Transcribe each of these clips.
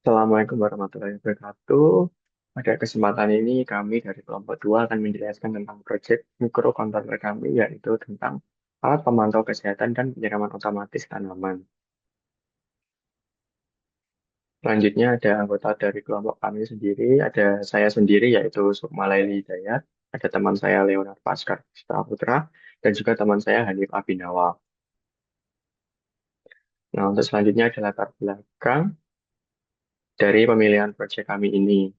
Assalamualaikum warahmatullahi wabarakatuh. Pada kesempatan ini kami dari kelompok 2 akan menjelaskan tentang proyek mikrokontroler kami, yaitu tentang alat pemantau kesehatan dan penyiraman otomatis tanaman. Selanjutnya ada anggota dari kelompok kami sendiri, ada saya sendiri yaitu Sukma Laili Hidayat, ada teman saya Leonard Paskar Putra, dan juga teman saya Hanif Abinawa. Nah, untuk selanjutnya ada latar belakang dari pemilihan proyek kami ini.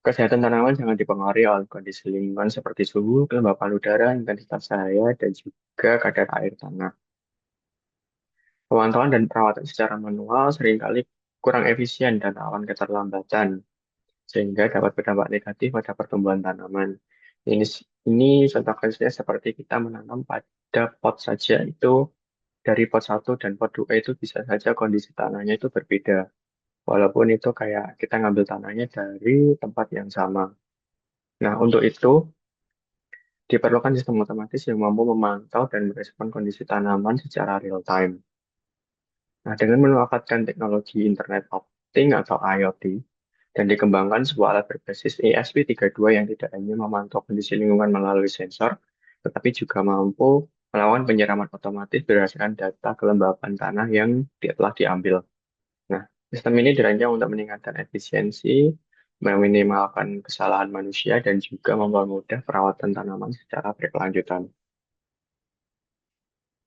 Kesehatan tanaman jangan dipengaruhi oleh kondisi lingkungan seperti suhu, kelembapan udara, intensitas cahaya, dan juga kadar air tanah. Pemantauan dan perawatan secara manual seringkali kurang efisien dan rawan keterlambatan, sehingga dapat berdampak negatif pada pertumbuhan tanaman. Ini, ini contoh kasusnya seperti kita menanam pada pot saja itu dari pot satu dan pot 2 itu bisa saja kondisi tanahnya itu berbeda. Walaupun itu kayak kita ngambil tanahnya dari tempat yang sama. Nah, untuk itu diperlukan sistem otomatis yang mampu memantau dan merespon kondisi tanaman secara real time. Nah, dengan memanfaatkan teknologi Internet of Things atau IoT dan dikembangkan sebuah alat berbasis ESP32 yang tidak hanya memantau kondisi lingkungan melalui sensor, tetapi juga mampu melakukan penyiraman otomatis berdasarkan data kelembapan tanah yang telah diambil. Nah, sistem ini dirancang untuk meningkatkan efisiensi, meminimalkan kesalahan manusia, dan juga mempermudah perawatan tanaman secara berkelanjutan.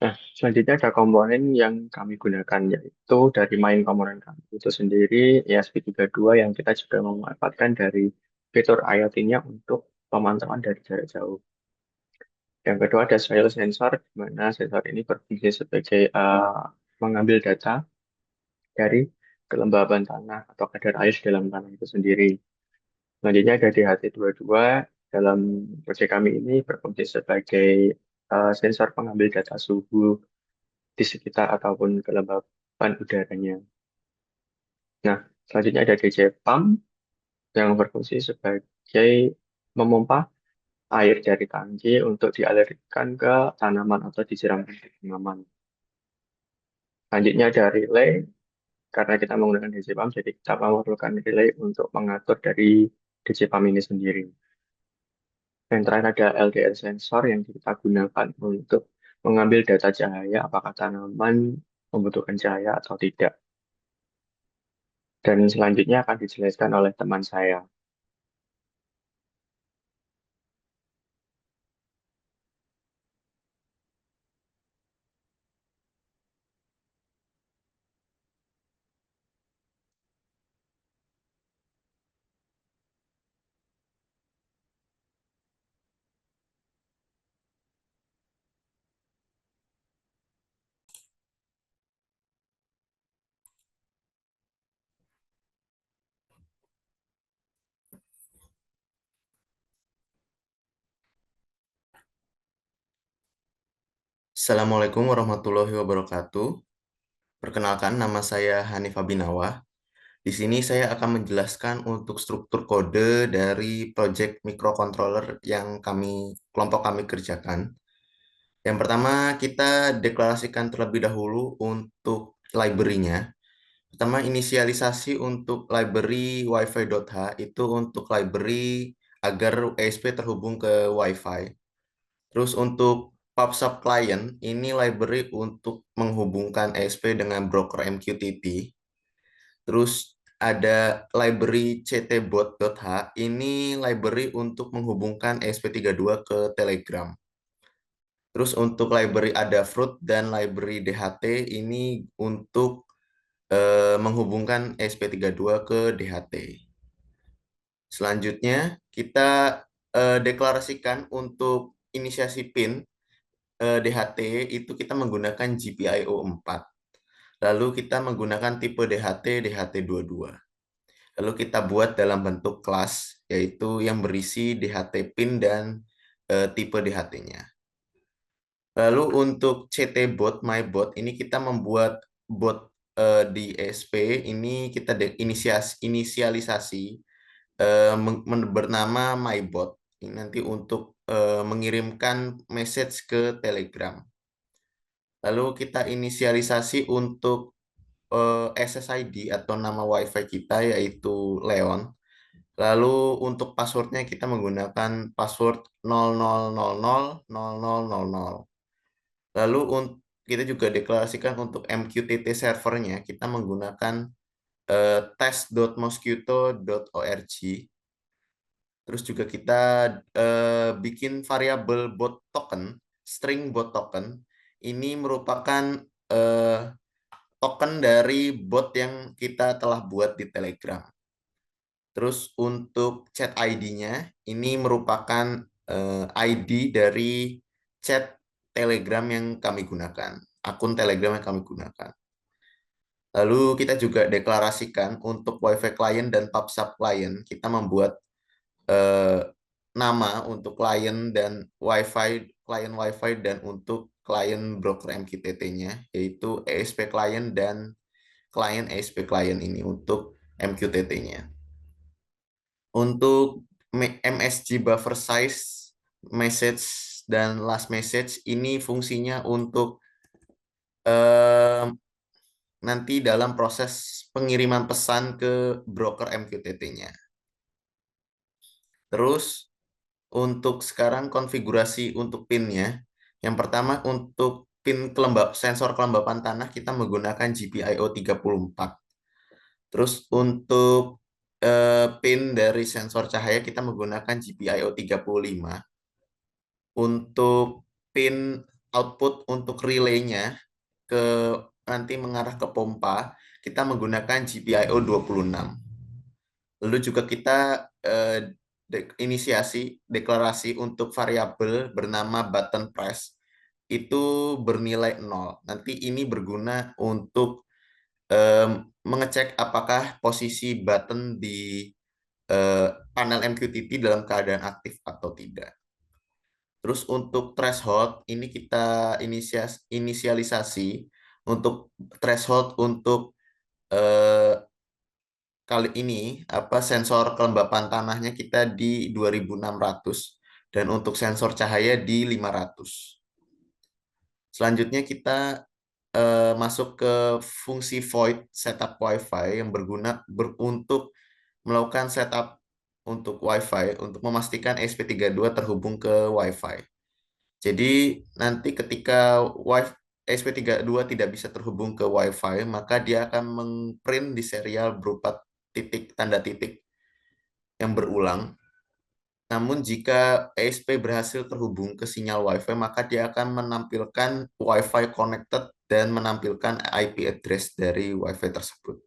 Nah, selanjutnya ada komponen yang kami gunakan, yaitu dari main komponen kami itu sendiri, ESP32 yang kita juga memanfaatkan dari fitur IoT-nya untuk pemantauan dari jarak jauh. Yang kedua ada soil sensor, di mana sensor ini berfungsi sebagai mengambil data dari kelembaban tanah atau kadar air di dalam tanah itu sendiri. Selanjutnya ada DHT22, dalam proyek kami ini berfungsi sebagai sensor pengambil data suhu di sekitar ataupun kelembapan udaranya. Nah, selanjutnya ada DJ Pump yang berfungsi sebagai memompa air dari tangki untuk dialirkan ke tanaman atau disiramkan ke tanaman. Selanjutnya ada relay, karena kita menggunakan DJ Pump, jadi kita memerlukan relay untuk mengatur dari DJ Pump ini sendiri. Yang terakhir ada LDR sensor yang kita gunakan untuk mengambil data cahaya, apakah tanaman membutuhkan cahaya atau tidak. Dan selanjutnya akan dijelaskan oleh teman saya. Assalamualaikum warahmatullahi wabarakatuh. Perkenalkan, nama saya Hanif Abinawa. Di sini saya akan menjelaskan untuk struktur kode dari project microcontroller yang kelompok kami kerjakan. Yang pertama, kita deklarasikan terlebih dahulu untuk library-nya. Pertama, inisialisasi untuk library wifi.h itu untuk library agar ESP terhubung ke Wi-Fi. Terus untuk PubSub Client, ini library untuk menghubungkan ESP dengan broker MQTT. Terus ada library ctbot.h, ini library untuk menghubungkan ESP32 ke Telegram. Terus untuk library Adafruit dan library DHT, ini untuk menghubungkan ESP32 ke DHT. Selanjutnya, kita deklarasikan untuk inisiasi PIN DHT itu kita menggunakan GPIO 4. Lalu kita menggunakan tipe DHT DHT22. Lalu kita buat dalam bentuk kelas, yaitu yang berisi DHT PIN dan tipe DHT-nya. Lalu untuk CT bot, MyBot, ini kita membuat bot di ESP, ini kita inisialisasi bernama MyBot. Ini nanti untuk mengirimkan message ke Telegram. Lalu kita inisialisasi untuk SSID atau nama WiFi kita yaitu Leon. Lalu untuk passwordnya kita menggunakan password 00000000. Lalu kita juga deklarasikan untuk MQTT servernya kita menggunakan test.mosquito.org. Terus juga kita bikin variabel bot token, string bot token. Ini merupakan eh, token dari bot yang kita telah buat di Telegram. Terus untuk chat ID-nya, ini merupakan ID dari chat Telegram yang kami gunakan, akun Telegram yang kami gunakan. Lalu kita juga deklarasikan untuk Wi-Fi client dan PubSub client, kita membuat eh, nama untuk klien dan Wi-Fi, klien Wi-Fi dan untuk klien broker MQTT-nya, yaitu ESP client dan klien ESP client ini untuk MQTT-nya. Untuk MSG buffer size, message, dan last message ini fungsinya untuk eh, nanti dalam proses pengiriman pesan ke broker MQTT-nya. Terus untuk sekarang konfigurasi untuk pin-nya. Yang pertama untuk pin sensor kelembapan tanah kita menggunakan GPIO 34. Terus untuk pin dari sensor cahaya kita menggunakan GPIO 35. Untuk pin output untuk relaynya ke nanti mengarah ke pompa, kita menggunakan GPIO 26. Lalu juga kita inisiasi deklarasi untuk variabel bernama button press itu bernilai 0. Nanti ini berguna untuk mengecek apakah posisi button di panel MQTT dalam keadaan aktif atau tidak. Terus untuk threshold ini kita inisialisasi untuk threshold untuk eh, kali ini sensor kelembapan tanahnya kita di 2600 dan untuk sensor cahaya di 500. Selanjutnya kita masuk ke fungsi void setup WiFi yang berguna untuk melakukan setup untuk WiFi untuk memastikan ESP32 terhubung ke WiFi. Jadi nanti ketika Wi-Fi ESP32 tidak bisa terhubung ke WiFi, maka dia akan mengprint di serial berupa titik tanda titik yang berulang. Namun jika ESP berhasil terhubung ke sinyal WiFi, maka dia akan menampilkan WiFi connected dan menampilkan IP address dari WiFi tersebut.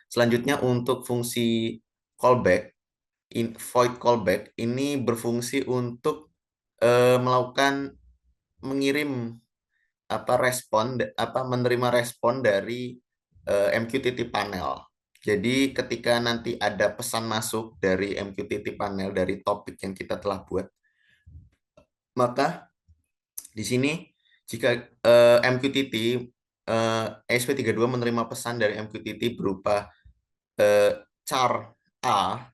Selanjutnya untuk fungsi callback, void callback ini berfungsi untuk melakukan mengirim menerima respon dari MQTT panel. Jadi ketika nanti ada pesan masuk dari MQTT panel dari topik yang kita telah buat, maka di sini jika MQTT ESP32 menerima pesan dari MQTT berupa char A,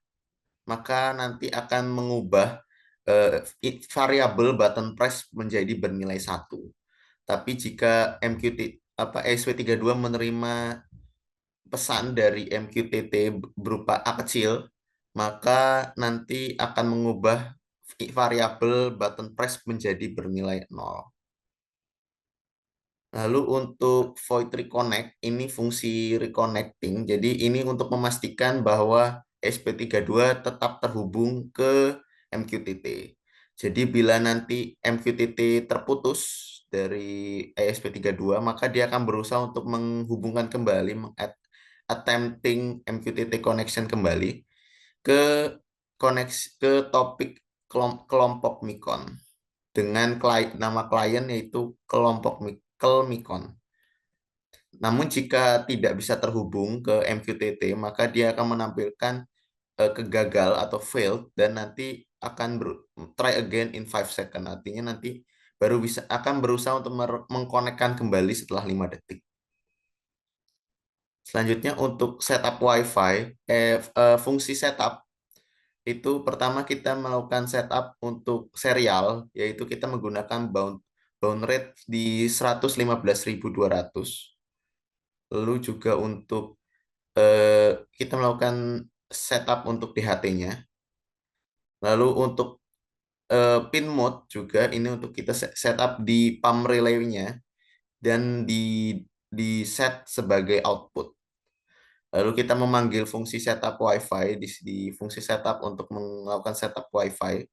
maka nanti akan mengubah variabel button press menjadi bernilai 1. Tapi jika ESP32 menerima pesan dari MQTT berupa A kecil, maka nanti akan mengubah variabel button press menjadi bernilai 0. Lalu untuk void reconnect, ini fungsi reconnecting. Jadi ini untuk memastikan bahwa ESP32 tetap terhubung ke MQTT. Jadi bila nanti MQTT terputus dari ESP32, maka dia akan berusaha untuk menghubungkan kembali, attempting MQTT connection kembali ke topik kelompok Micon dengan nama klien yaitu kelompok Micon. Namun jika tidak bisa terhubung ke MQTT, maka dia akan menampilkan kegagal atau failed dan nanti akan try again in 5 second. Artinya nanti baru akan berusaha untuk mengkonekkan kembali setelah 5 detik. Selanjutnya untuk setup WiFi, fungsi setup itu pertama kita melakukan setup untuk serial, yaitu kita menggunakan bound rate di 115.200. lalu juga untuk kita melakukan setup untuk DHT-nya, lalu untuk pin mode juga ini untuk kita setup di pump relay-nya dan di set sebagai output. Lalu kita memanggil fungsi setup WiFi di fungsi setup untuk melakukan setup WiFi.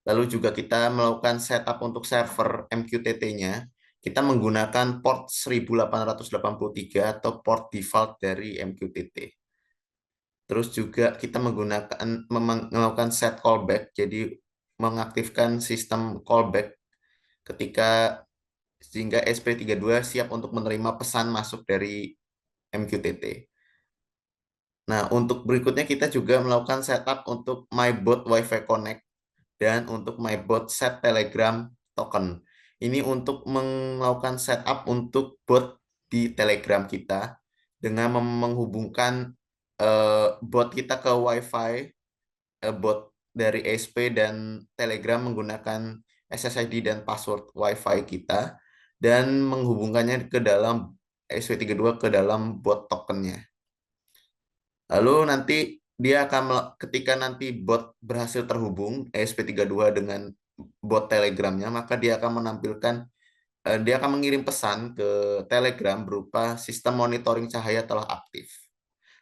Lalu juga kita melakukan setup untuk server MQTT-nya. Kita menggunakan port 1883 atau port default dari MQTT. Terus juga kita melakukan set callback, jadi mengaktifkan sistem callback ketika sehingga SP32 siap untuk menerima pesan masuk dari MQTT. Nah, untuk berikutnya kita juga melakukan setup untuk MyBot Wi-Fi Connect dan untuk MyBot Set Telegram Token. Ini untuk melakukan setup untuk bot di Telegram kita dengan menghubungkan bot kita ke Wi-Fi, bot dari SP dan Telegram menggunakan SSID dan password Wi-Fi kita dan menghubungkannya ke dalam SP32 ke dalam bot tokennya. Lalu nanti ketika nanti bot berhasil terhubung ESP32 dengan bot Telegramnya, maka dia akan mengirim pesan ke Telegram berupa sistem monitoring cahaya telah aktif.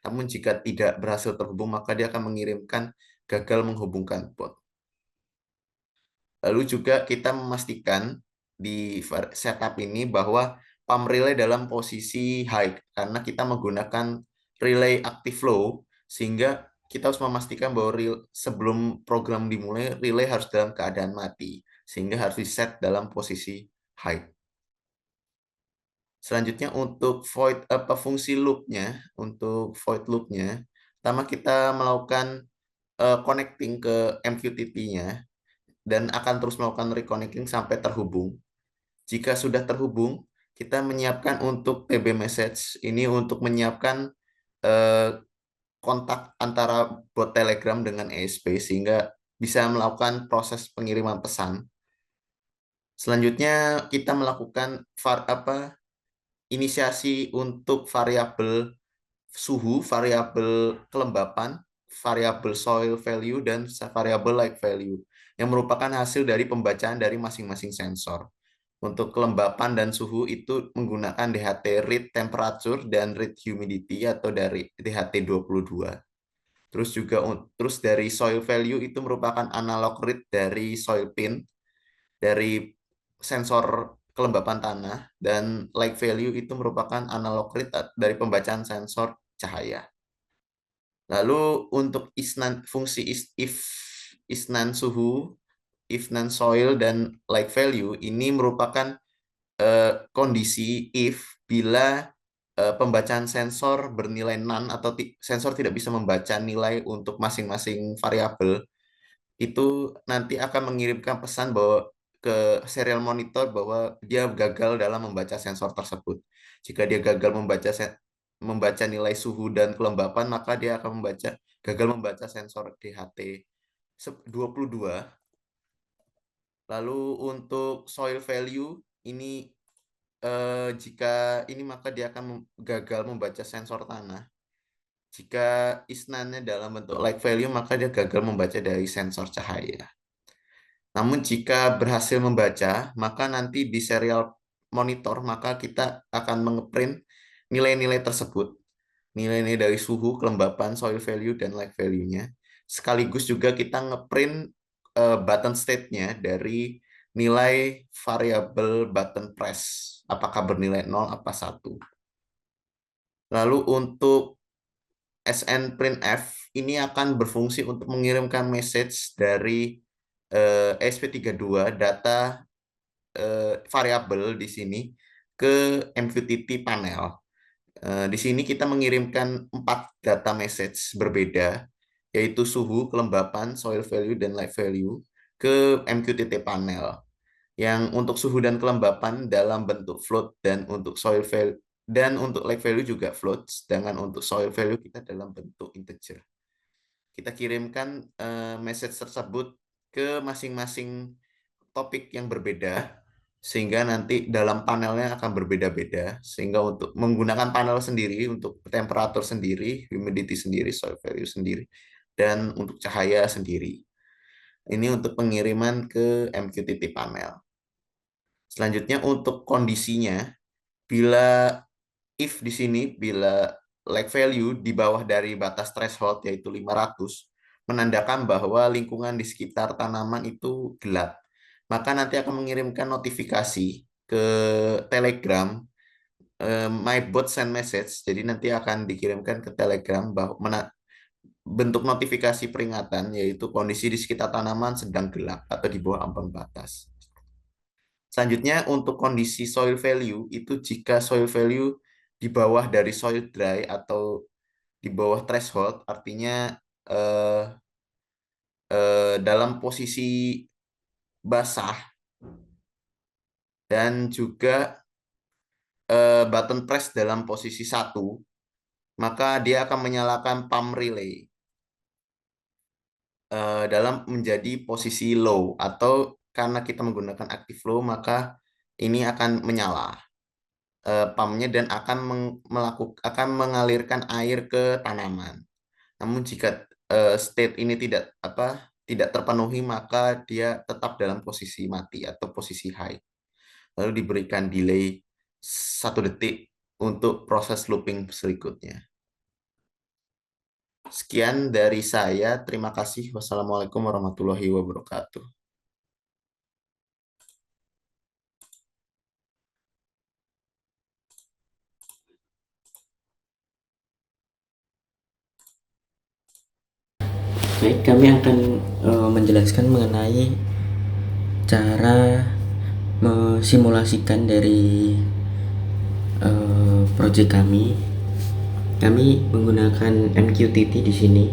Namun jika tidak berhasil terhubung, maka dia akan mengirimkan gagal menghubungkan bot. Lalu juga kita memastikan di setup ini bahwa pump relay dalam posisi high karena kita menggunakan relay active flow sehingga kita harus memastikan bahwa sebelum program dimulai relay harus dalam keadaan mati sehingga harus di set dalam posisi high. Selanjutnya untuk fungsi loopnya, untuk void loopnya, pertama kita melakukan connecting ke MQTT-nya dan akan terus melakukan reconnecting sampai terhubung. Jika sudah terhubung, kita menyiapkan untuk TB message ini untuk menyiapkan eh, kontak antara bot Telegram dengan ESP sehingga bisa melakukan proses pengiriman pesan. Selanjutnya kita melakukan inisiasi untuk variabel suhu, variabel kelembapan, variabel soil value, dan variabel light value yang merupakan hasil dari pembacaan dari masing-masing sensor. Untuk kelembapan dan suhu itu menggunakan DHT read temperature dan read humidity atau dari DHT 22. Terus dari soil value itu merupakan analog read dari soil pin dari sensor kelembapan tanah dan light value itu merupakan analog read dari pembacaan sensor cahaya. Lalu untuk fungsi if isnan suhu, ifnan soil dan light value ini merupakan kondisi if bila pembacaan sensor bernilai none atau sensor tidak bisa membaca nilai untuk masing-masing variabel, itu nanti akan mengirimkan pesan bahwa ke serial monitor bahwa dia gagal dalam membaca sensor tersebut. Jika dia gagal membaca nilai suhu dan kelembapan, maka dia akan gagal membaca sensor DHT 22. Lalu untuk soil value ini jika ini maka dia akan gagal membaca sensor tanah. Jika isnannya dalam bentuk light value, maka dia gagal membaca dari sensor cahaya. Namun jika berhasil membaca, maka nanti di serial monitor, maka kita akan mengeprint nilai-nilai tersebut. Nilai-nilai dari suhu, kelembapan, soil value, dan light value-nya. Sekaligus juga kita ngeprint button state-nya dari nilai variabel button press. Apakah bernilai 0 apa 1. Lalu untuk SN-printf ini akan berfungsi untuk mengirimkan message dari ESP32 data variabel di sini ke MQTT panel. Di sini kita mengirimkan 4 data message berbeda, yaitu suhu, kelembapan, soil value, dan light value ke MQTT panel. Yang untuk suhu dan kelembapan dalam bentuk float dan untuk soil value dan untuk light value juga float, sedangkan untuk soil value kita dalam bentuk integer. Kita kirimkan message tersebut ke masing-masing topik yang berbeda sehingga nanti dalam panelnya akan berbeda-beda, sehingga untuk menggunakan panel sendiri untuk temperatur sendiri, humidity sendiri, soil value sendiri, dan untuk cahaya sendiri. Ini untuk pengiriman ke MQTT panel. Selanjutnya untuk kondisinya, bila if di sini bila lag value di bawah dari batas threshold yaitu 500 menandakan bahwa lingkungan di sekitar tanaman itu gelap. Maka nanti akan mengirimkan notifikasi ke Telegram, my bot send message. Jadi nanti akan dikirimkan ke Telegram bahwa bentuk notifikasi peringatan yaitu kondisi di sekitar tanaman sedang gelap atau di bawah ambang batas. Selanjutnya untuk kondisi soil value itu jika soil value di bawah dari soil dry atau di bawah threshold artinya eh, dalam posisi basah dan juga button press dalam posisi satu, maka dia akan menyalakan pump relay dalam menjadi posisi low atau karena kita menggunakan active low maka ini akan menyala pumpnya dan akan akan mengalirkan air ke tanaman. Namun jika state ini tidak terpenuhi maka dia tetap dalam posisi mati atau posisi high. Lalu diberikan delay 1 detik untuk proses looping berikutnya. Sekian dari saya. Terima kasih. Wassalamualaikum warahmatullahi wabarakatuh. Baik, kami akan menjelaskan mengenai cara mensimulasikan dari proyek kami. Kami menggunakan MQTT di sini.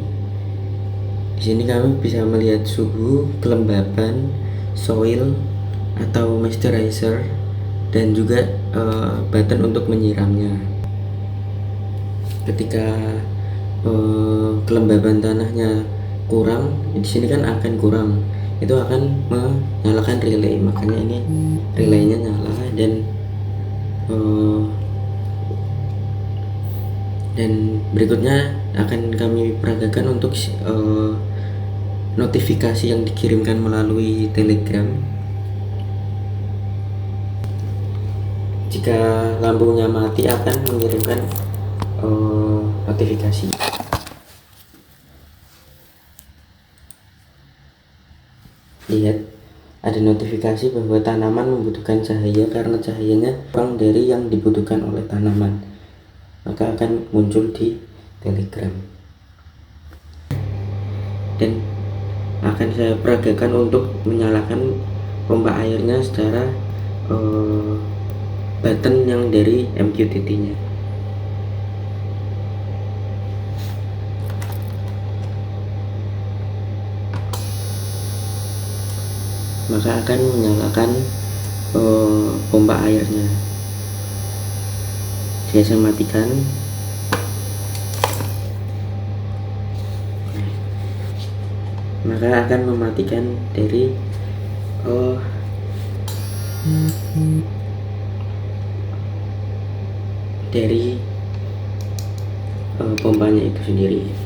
Di sini kami bisa melihat suhu, kelembapan, soil atau moisturizer, dan juga button untuk menyiramnya. Ketika kelembaban tanahnya kurang, di sini kan akan kurang, itu akan menyalakan relay, makanya ini relaynya nyala dan berikutnya akan kami peragakan untuk notifikasi yang dikirimkan melalui Telegram. Jika lampunya mati akan mengirimkan notifikasi. Lihat, ada notifikasi bahwa tanaman membutuhkan cahaya karena cahayanya kurang dari yang dibutuhkan oleh tanaman, maka akan muncul di Telegram. Dan akan saya peragakan untuk menyalakan pompa airnya secara button yang dari MQTT-nya. Maka akan menyalakan pompa airnya. Saya matikan. Maka akan mematikan dari pompanya itu sendiri.